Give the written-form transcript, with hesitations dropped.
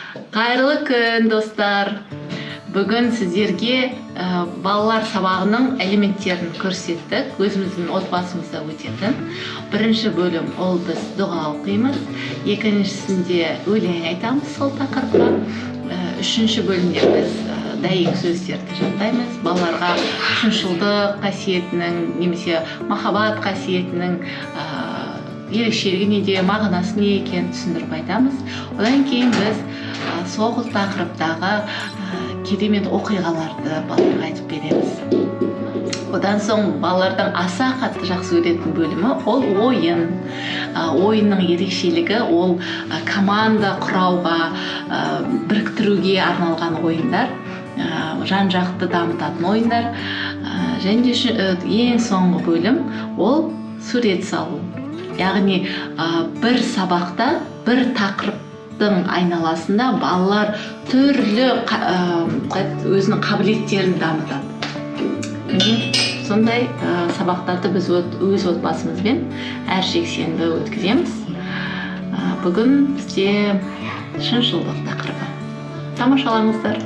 Қайырлы күн, достар. Бүгін сіздерге балалар сабағының элементтерін көрсеттік. Өзіміздің отбасымызда өтетін. Бірінші бөлім ол біз дұға оқимыз. Екіншісінде өлең айтамыз сол тақырыпқа. Үшінші бөлімде біз дәйек сөздерді жаттаймыз. Балаларға шыншылдық қасиетінің немесе махаббат қасиетінің ерекшелігі неде, мағынасы не екенін түсіндіріп айтамыз. Одан кейін біз сол тақырыптағы керемет оқиғаларды балаларға айтып береміз. Одан соң балалардың аса қатты жақсы көретін бөлімі ол ойын. Ойынның ерекшелігі ол команда құрауға, біріктіруге арналған ойындар, жан-жақты дамытатын ойындар. Және ең соңғы бөлім ол сурет салу. Яғни бір сабақта бір тақырыптың айналасында балалар түрлі өзінің қабілеттерін дамытады. Сондай сабақтарды біз өз отбасымызбен әр жексенбі өткіземіз. Бүгін бізде шыншылдық тақырыбы. Тамашалаңыздар.